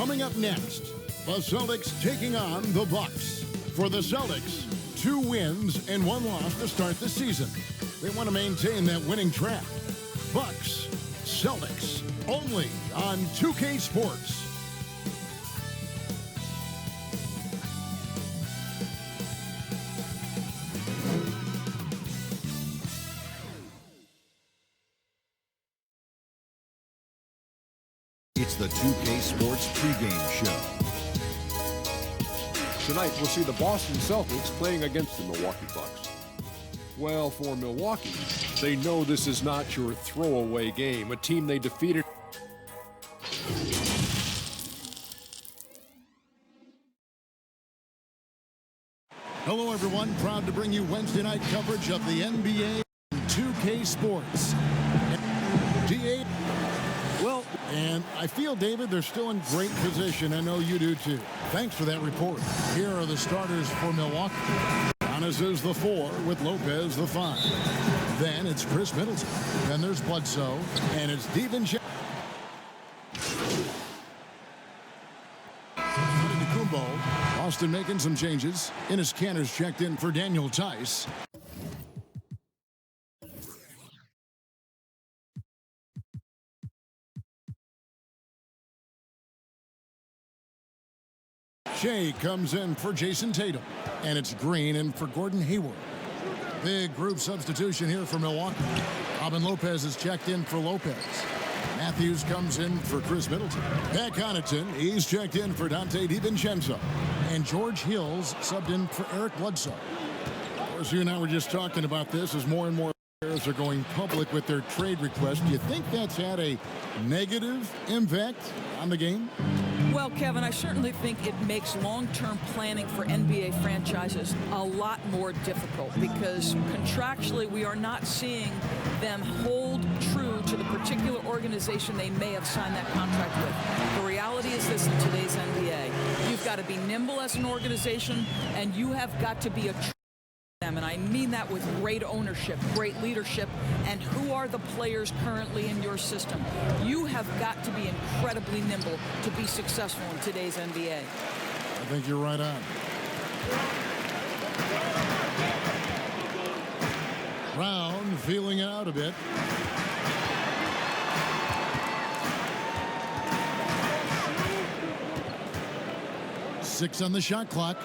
Coming up next, the Celtics taking on the Bucks. For the Celtics, 2 wins and 1 loss to start the season. They want to maintain that winning track. Bucks, Celtics, only on 2K Sports. It's the 2K Sports pregame show. Tonight, we'll see the Boston Celtics playing against the Milwaukee Bucks. Well, for Milwaukee, they know this is not your throwaway game, a team they defeated. Hello, everyone. Proud to bring you Wednesday night coverage of the NBA 2K Sports. DA. Well, and I feel, David, they're still in great position. I know you do, too. Thanks for that report. Here are the starters for Milwaukee. Giannis is the 4 with Lopez the 5. Then it's Chris Middleton. Then there's Bledsoe. And it's Antetokounmpo. Austin making some changes. Enes Kanter's checked in for Daniel Tice. Shea comes in for Jason Tatum. And it's Green in for Gordon Hayward. Big group substitution here for Milwaukee. Robin Lopez is checked in for Lopez. Matthews comes in for Chris Middleton. Pat Connaughton, he's checked in for Dante DiVincenzo. And George Hill's subbed in for Eric Bledsoe. Of course, you and I were just talking about this as more and more players are going public with their trade requests. Do you think that's had a negative impact on the game? Well, Kevin, I certainly think it makes long-term planning for NBA franchises a lot more difficult because contractually we are not seeing them hold true to the particular organization they may have signed that contract with. The reality is this in today's NBA. You've got to be nimble as an organization, and you have got to be a them, and I mean that with great ownership, great leadership, and who are the players currently in your system. You have got to be incredibly nimble to be successful in today's NBA. I think you're right on. Brown feeling it out a bit. Six on the shot clock.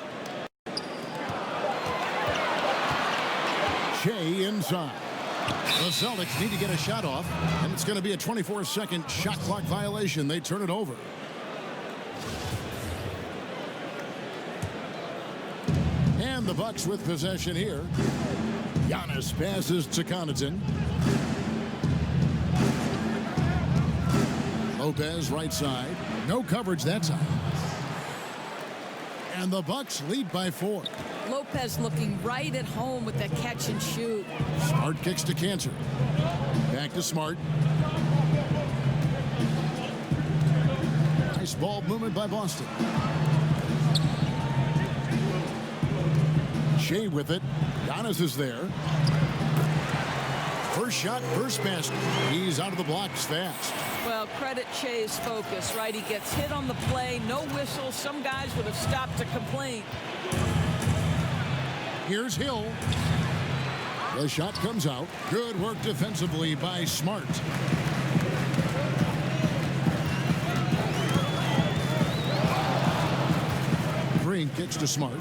Shea inside. The Celtics need to get a shot off, and it's going to be a 24-second shot clock violation. They turn it over. And the Bucks with possession here. Giannis passes to Connaughton. Lopez right side. No coverage that time. And the Bucks lead by 4. Lopez looking right at home with that catch and shoot. Smart kicks to Cantor. Back to Smart. Nice ball movement by Boston. Shea with it. Giannis is there. First shot, first basket. He's out of the blocks fast. Well, credit Shea's focus, right? He gets hit on the play, no whistle. Some guys would have stopped to complain. Here's Hill. The shot comes out. Good work defensively by Smart. Green kicks to Smart.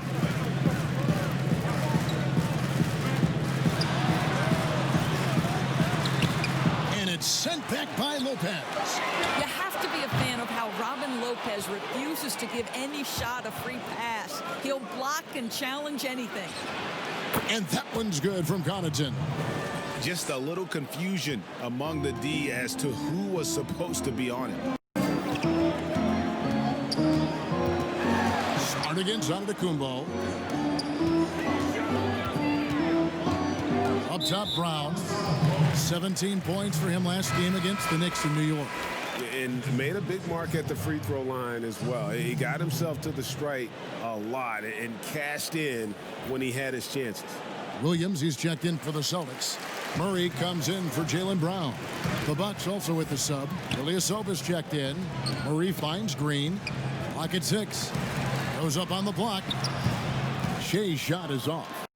And it's sent back by Lopez. You have to be a fan of how Robin Lopez refuses to give any shot a free pass. He'll block and challenge anything. And that one's good from Connaughton. Just a little confusion among the D as to who was supposed to be on it. Smart against Antetokounmpo. Up top, Brown. 17 points for him last game against the Knicks in New York. And made a big mark at the free throw line as well. He got himself to the strike a lot and cashed in when he had his chances. Williams, he's checked in for the Celtics. Murray comes in for Jaylen Brown. The Bucks also with the sub. Ilyasova's checked in. Murray finds Green. Clock at 6. Goes up on the block. Shea's shot is off.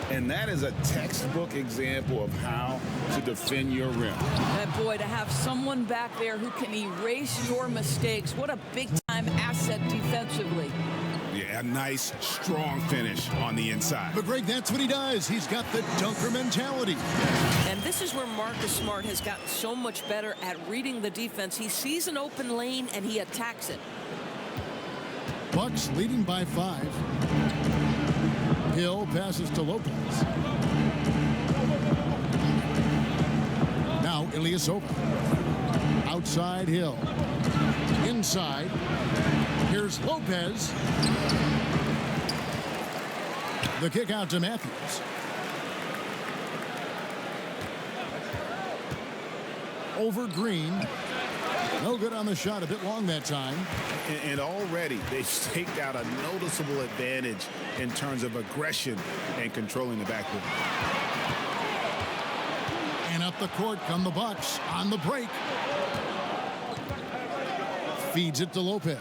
And that is a textbook example of how to defend your rim. And boy, to have someone back there who can erase your mistakes, what a big-time asset defensively. Yeah, a nice, strong finish on the inside. But Greg, that's what he does. He's got the dunker mentality. And this is where Marcus Smart has gotten so much better at reading the defense. He sees an open lane and he attacks it. Bucks leading by 5. Hill passes to Lopez. Now Ilyasova. Outside Hill. Inside. Here's Lopez. The kick out to Matthews. Over Green. No good on the shot. A bit long that time. And already they've staked out a noticeable advantage in terms of aggression and controlling the backcourt. And up the court come the Bucks on the break. Feeds it to Lopez.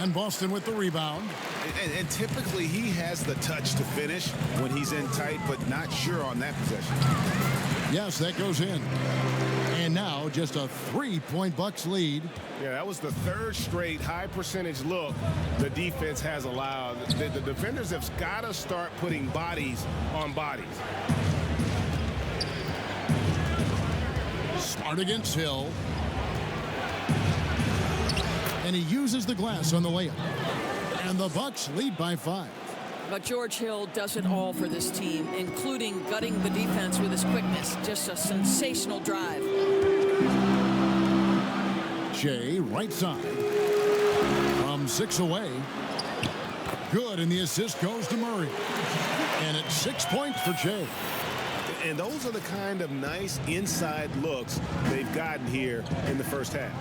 And Boston with the rebound. And typically he has the touch to finish when he's in tight, but not sure on that possession. Yes, that goes in. And now just a 3-point Bucks lead. Yeah, that was the 3rd straight high percentage look the defense has allowed. The defenders have got to start putting bodies on bodies. Smart against Hill. And he uses the glass on the layup. And the Bucks lead by 5. But George Hill does it all for this team, including gutting the defense with his quickness. Just a sensational drive. Shea, right side. From 6 away. Good, and the assist goes to Murray. And it's 6 points for Shea. And those are the kind of nice inside looks they've gotten here in the first half.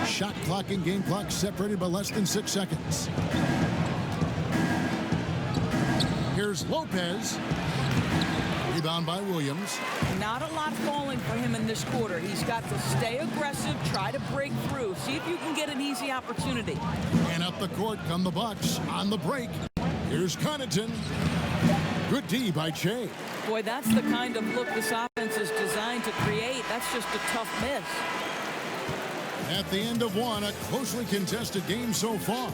Shot clock and game clock separated by less than 6 seconds. Here's Lopez. Rebound by Williams. Not a lot falling for him in this quarter. He's got to stay aggressive, try to break through, see if you can get an easy opportunity. And up the court come the Bucks on the break. Here's Connaughton. Good D by Shea. Boy, that's the kind of look this offense is designed to create. That's just a tough miss. At the end of one, a closely contested game so far.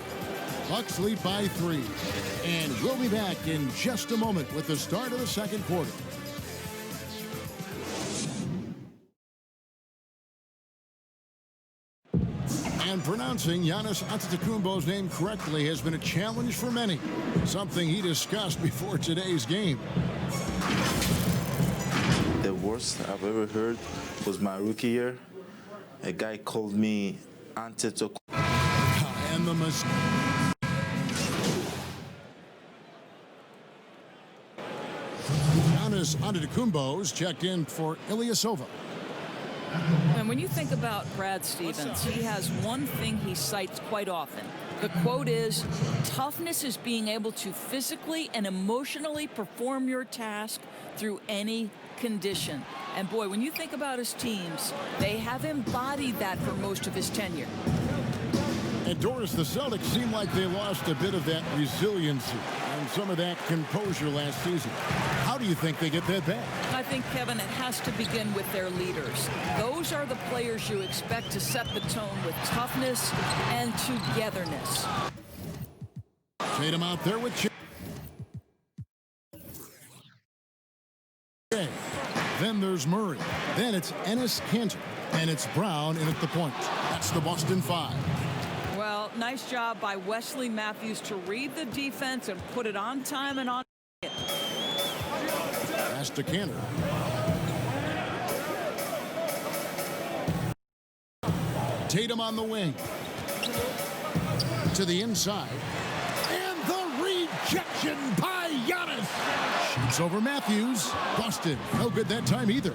Bucks lead by 3. And we'll be back in just a moment with the start of the second quarter. And pronouncing Giannis Antetokounmpo's name correctly has been a challenge for many, something he discussed before today's game. The worst I've ever heard was my rookie year. A guy called me Antetokounmpo. And the mistake. Giannis Antetokounmpo's checked in for Ilyasova. And when you think about Brad Stevens, he has one thing he cites quite often. The quote is, toughness is being able to physically and emotionally perform your task through any condition. And boy, when you think about his teams, they have embodied that for most of his tenure. And Doris, the Celtics seem like they lost a bit of that resiliency and some of that composure last season. How do you think they get that back? I think, Kevin, it has to begin with their leaders. Those are the players you expect to set the tone with toughness and togetherness. Tatum out there with Shea. Then there's Murray. Then it's Enes Kanter. And it's Brown in at the point. That's the Boston 5. Well, nice job by Wesley Matthews to read the defense and put it on time and on it. Pass to Kanter. Tatum on the wing. To the inside. And the rejection by Giannis. Shoots over Matthews. Boston, no good that time either.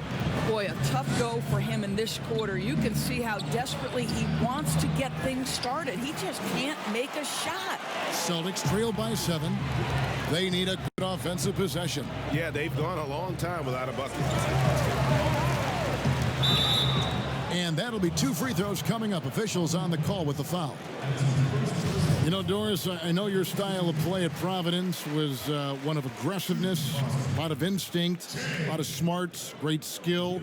Boy, a tough go for him in this quarter. You can see how desperately he wants to get things started. He just can't make a shot. Celtics trail by 7. They need a good offensive possession. Yeah, they've gone a long time without a bucket. And that'll be 2 free throws coming up. Officials on the call with the foul. You know, Doris, I know your style of play at Providence was one of aggressiveness, a lot of instinct, a lot of smarts, great skill.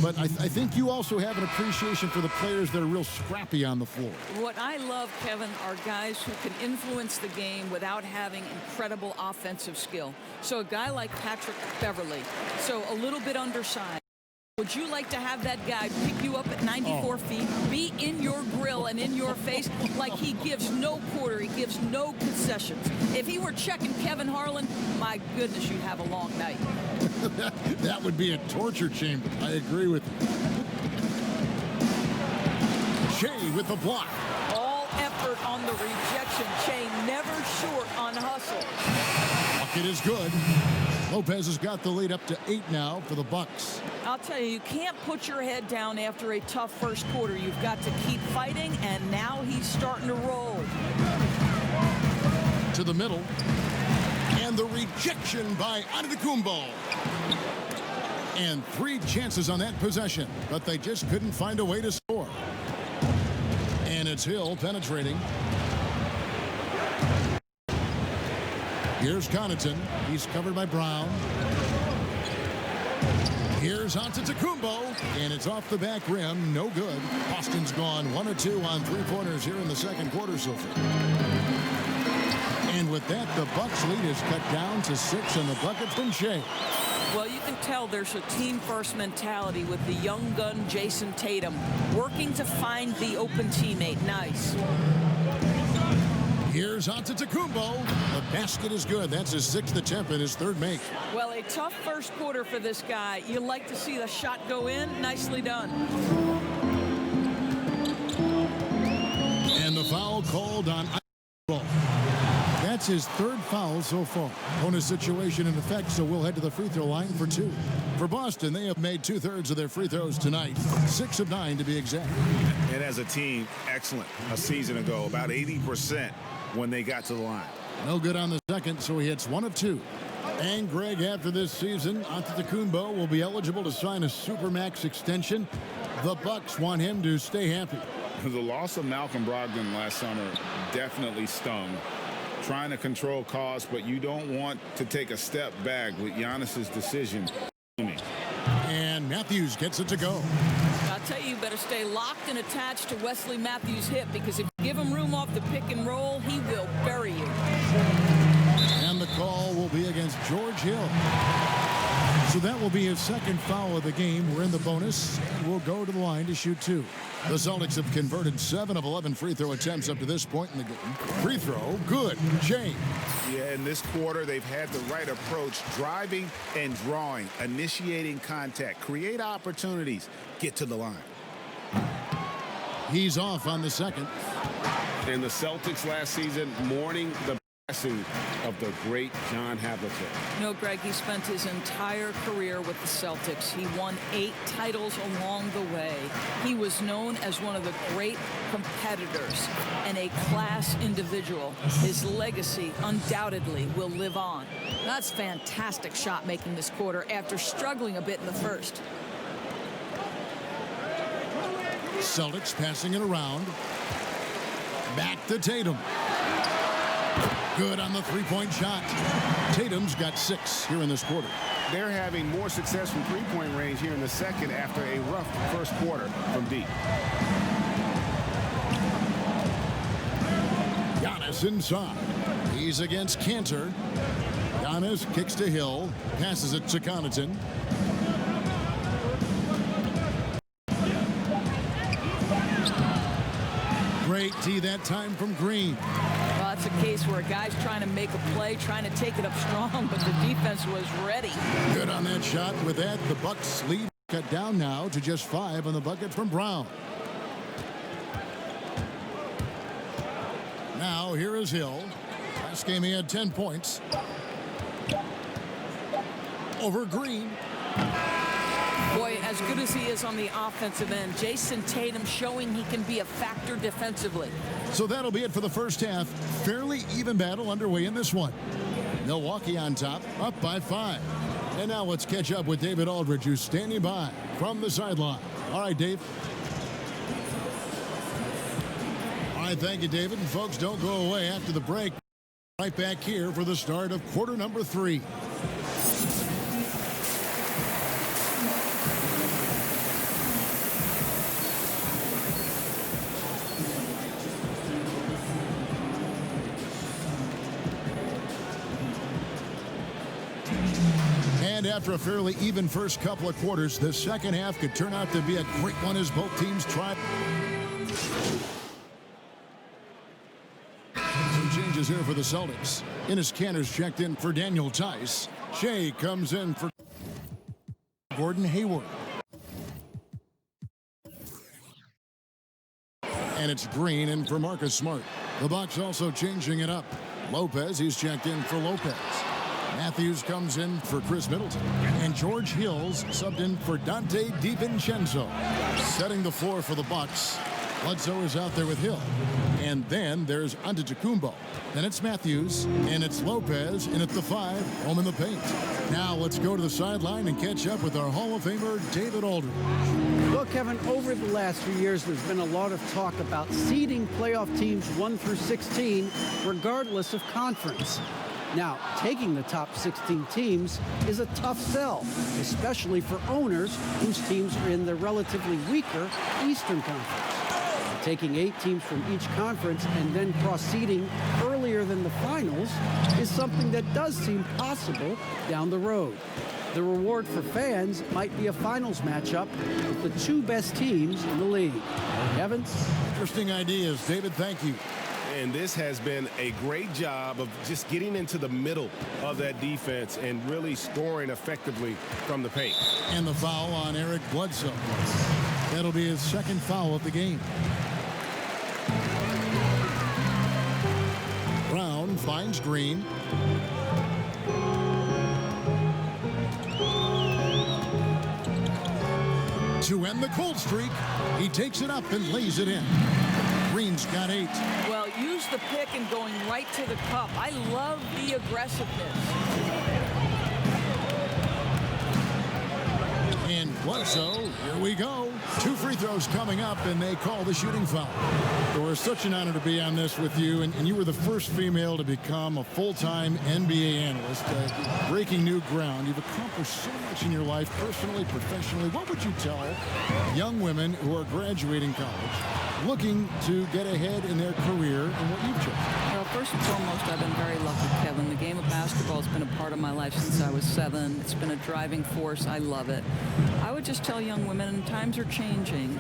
But I think you also have an appreciation for the players that are real scrappy on the floor. What I love, Kevin, are guys who can influence the game without having incredible offensive skill. So a guy like Patrick Beverly, so a little bit undersized. Would you like to have that guy pick you up at 94 feet, be in your grill and in your face like he gives no quarter, he gives no concessions? If he were checking Kevin Harlan, my goodness, you'd have a long night. That would be a torture chamber. I agree with you. Shea with the block. All effort on the rejection. Shea never short on hustle. Bucket is good. Lopez has got the lead up to 8 now for the Bucks. I'll tell you can't put your head down after a tough first quarter. You've got to keep fighting, and now he's starting to roll. To the middle. And the rejection by Antetokounmpo. And 3 chances on that possession, but they just couldn't find a way to score. And it's Hill penetrating. Here's Connaughton. He's covered by Brown. Here's Antetokounmpo, and it's off the back rim. No good. Boston's gone 1 of 2 on 3-pointers here in the second quarter so far. And with that, the Bucks lead is cut down to 6 on the bucket from Shea. Well, you can tell there's a team-first mentality with the young gun Jason Tatum working to find the open teammate. Nice. Here's Antetokounmpo. The basket is good. That's his 6th attempt and his 3rd make. Well, a tough first quarter for this guy. You like to see the shot go in. Nicely done. And the foul called on Antetokounmpo. That's his 3rd foul so far. Bonus situation in effect, so we'll head to the free throw line for 2. For Boston, they have made 2/3 of their free throws tonight. 6 of 9 to be exact. And as a team, excellent a season ago. About 80% when they got to the line. No good on the second, so he hits 1 of 2. And Greg, after this season, Antetokounmpo will be eligible to sign a Supermax extension. The Bucks want him to stay happy. The loss of Malcolm Brogdon last summer definitely stung. Trying to control costs, but you don't want to take a step back with Giannis's decision. And Matthews gets it to go. I'll tell you, you better stay locked and attached to Wesley Matthews' hip, because if you give him room off the pick and roll, he will bury you. And the call will be against George Hill. So that will be his 2nd foul of the game. We're in the bonus. We'll go to the line to shoot 2. The Celtics have converted 7 of 11 free throw attempts up to this point in the game. Free throw, good. James. Yeah, in this quarter, they've had the right approach, driving and drawing, initiating contact, create opportunities, get to the line. He's off on the second. And the Celtics last season mourning the passing of the great John Havlicek. No, Greg, he spent his entire career with the Celtics. He won 8 titles along the way. He was known as one of the great competitors and a class individual. His legacy undoubtedly will live on. That's fantastic shot making this quarter after struggling a bit in the first. Celtics passing it around. Back to Tatum. Good on the 3-point shot. Tatum's got 6 here in this quarter. They're having more success from 3-point range here in the second after a rough first quarter from deep. Giannis inside. He's against Cantor. Giannis kicks to Hill. Passes it to Connaughton. Great D that time from Green. Well, it's a case where a guy's trying to make a play, trying to take it up strong, but the defense was ready. Good on that shot. With that, the Bucks lead cut down now to just 5 on the bucket from Brown. Now here is Hill. Last game he had 10 points. Over Green. Boy, as good as he is on the offensive end, Jason Tatum showing he can be a factor defensively. So that'll be it for the first half. Fairly even battle underway in this one. Milwaukee on top, up by 5. And now let's catch up with David Aldridge, who's standing by from the sideline. All right, Dave. All right, thank you, David. And folks, don't go away after the break. Right back here for the start of quarter number 3. And after a fairly even first couple of quarters, the second half could turn out to be a great one as both teams try. Some changes here for the Celtics. Enes Kanter's checked in for Daniel Tice. Shea comes in for Gordon Hayward. And it's Green in for Marcus Smart. The Bucks also changing it up. Lopez, he's checked in for Lopez. Matthews comes in for Chris Middleton. And George Hill's subbed in for Dante DiVincenzo. Setting the floor for the Bucks. Bledsoe is out there with Hill. And then there's Antetokounmpo. Then it's Matthews. And it's Lopez. And at the 5, home in the paint. Now let's go to the sideline and catch up with our Hall of Famer, David Aldridge. Well, Kevin, over the last few years, there's been a lot of talk about seeding playoff teams 1 through 16, regardless of conference. Now, taking the top 16 teams is a tough sell, especially for owners whose teams are in the relatively weaker Eastern Conference. Taking 8 teams from each conference and then cross-seeding earlier than the finals is something that does seem possible down the road. The reward for fans might be a finals matchup with the 2 best teams in the league. Kevin? Interesting ideas. David, thank you. And this has been a great job of just getting into the middle of that defense and really scoring effectively from the paint. And the foul on Eric Bledsoe. That'll be his second foul of the game. Brown finds Green. To end the cold streak, he takes it up and lays it in. Green's got 8. Well, use the pick and going right to the cup. I love the aggressiveness. And Bledsoe, here we go. 2 free throws coming up, and they call the shooting foul. It was such an honor to be on this with you, and you were the first female to become a full-time NBA analyst, breaking new ground. You've accomplished so much in your life, personally, professionally. What would you tell young women who are graduating college, looking to get ahead in their career and what you've chosen? Well, first and foremost, I've been very lucky, Kevin. The game of basketball has been a part of my life since I was 7. It's been a driving force. I love it. I would just tell young women, times are changing.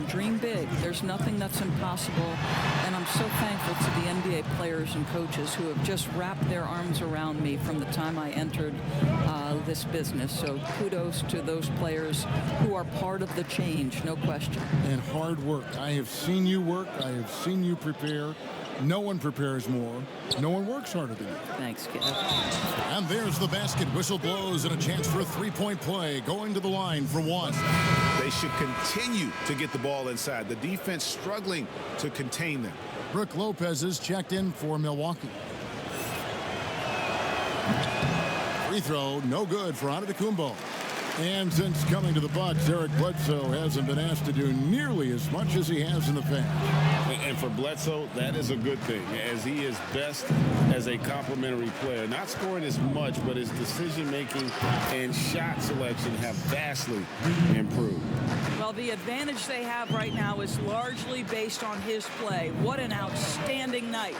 Dream big. There's nothing that's impossible. And I'm so thankful to the NBA players and coaches who have just wrapped their arms around me from the time I entered this business. So kudos to those players who are part of the change, no question. And hard work. I have seen you work. I have seen you prepare. No one prepares more. No one works harder than you. Thanks, kid. And there's the basket. Whistle blows and a chance for a 3-point play. Going to the line for 1. They should continue to get the ball inside. The defense struggling to contain them. Brook Lopez is checked in for Milwaukee. Free throw, no good for Antetokounmpo. And since coming to the Bucks, Eric Bledsoe hasn't been asked to do nearly as much as he has in the past. And for Bledsoe, that is a good thing, as he is best as a complementary player. Not scoring as much, but his decision-making and shot selection have vastly improved. Well, the advantage they have right now is largely based on his play. What an outstanding night.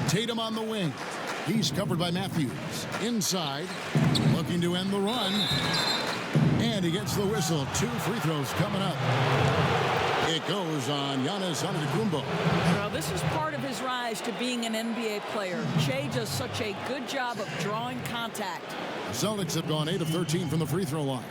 Tatum on the wing. He's covered by Matthews. Inside, looking to end the run. And he gets the whistle. 2 free throws coming up. It goes on Giannis Antetokounmpo. Well, this is part of his rise to being an NBA player. Shea does such a good job of drawing contact. The Celtics have gone 8 of 13 from the free throw line.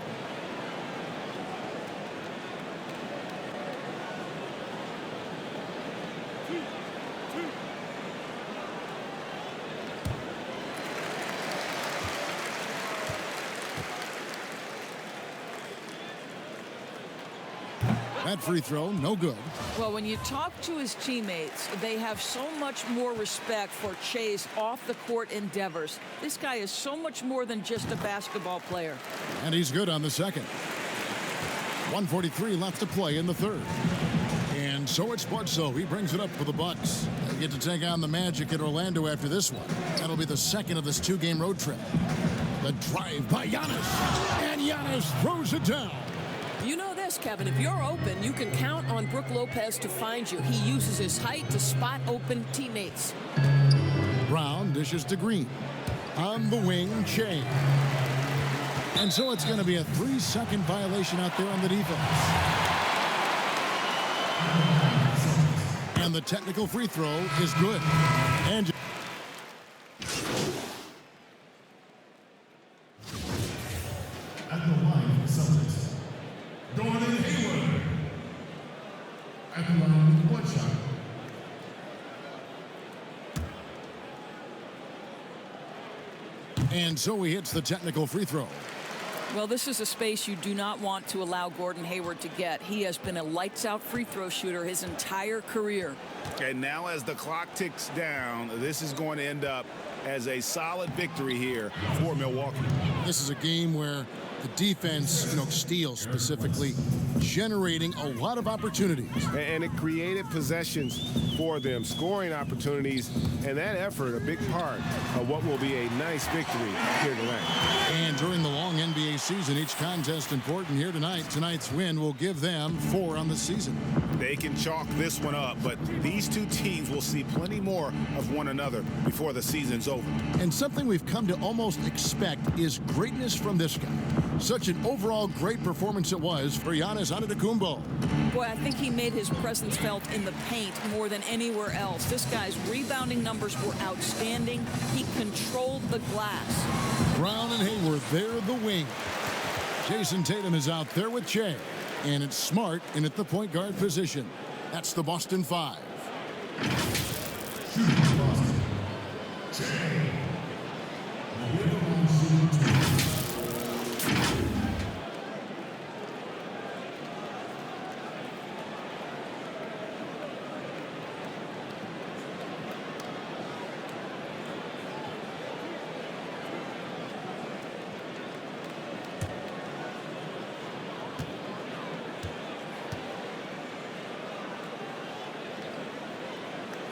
That free throw, no good. Well, when you talk to his teammates, they have so much more respect for Che's off-the-court endeavors. This guy is so much more than just a basketball player. And he's good on the second. 1:43 left to play in the third. And so it's Bledsoe. He brings it up for the Bucks. They get to take on the Magic at Orlando after this one. That'll be the second of this two-game road trip. The drive by Giannis. And Giannis throws it down. You know this, Kevin. If you're open, you can count on Brook Lopez to find you. He uses his height to spot open teammates. Brown dishes to Green. On the wing, Che. And so it's going to be a 3-second violation out there on the defense. And the technical free throw is good. And at the line for Celtics, Gordon Hayward. At the line with one shot. And so he hits the technical free throw. Well, this is a space you do not want to allow Gordon Hayward to get. He has been a lights-out free throw shooter his entire career. And now as the clock ticks down, this is going to end up as a solid victory here for Milwaukee. This is a game where the defense, Steele specifically, generating a lot of opportunities. And it created possessions for them, scoring opportunities, and that effort a big part of what will be a nice victory here tonight. And during the long NBA season, each contest important here tonight. Tonight's win will give them 4 on the season. They can chalk this one up, but these two teams will see plenty more of one another before the season's over. And something we've come to almost expect is greatness from this guy. Such an overall great performance it was for Giannis Antetokounmpo. Boy, I think he made his presence felt in the paint more than anywhere else. This guy's rebounding numbers were outstanding. He controlled the glass. Brown and Hayward, they're the wing. Jason Tatum is out there with Che. And it's Smart in at the point guard position. That's the Boston 5. Boston. Che.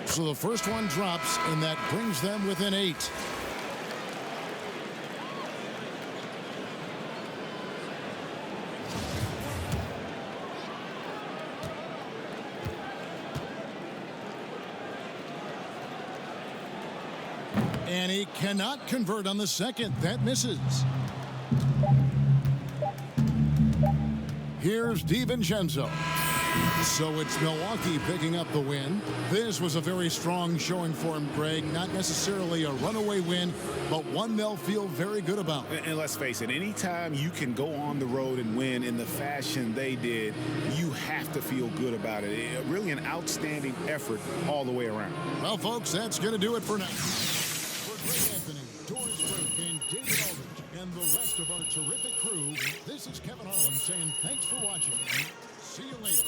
So the first one drops, and that brings them within 8. And he cannot convert on the second. That misses. Here's DiVincenzo. So it's Milwaukee picking up the win. This was a very strong showing for him, Greg. Not necessarily a runaway win, but one they'll feel very good about. And let's face it, anytime you can go on the road and win in the fashion they did, you have to feel good about it. Really an outstanding effort all the way around. Well, folks, that's going to do it for now. For Greg Anthony, Doris Burke, and David Aldridge, and the rest of our terrific crew, this is Kevin Harlan saying thanks for watching. See you later.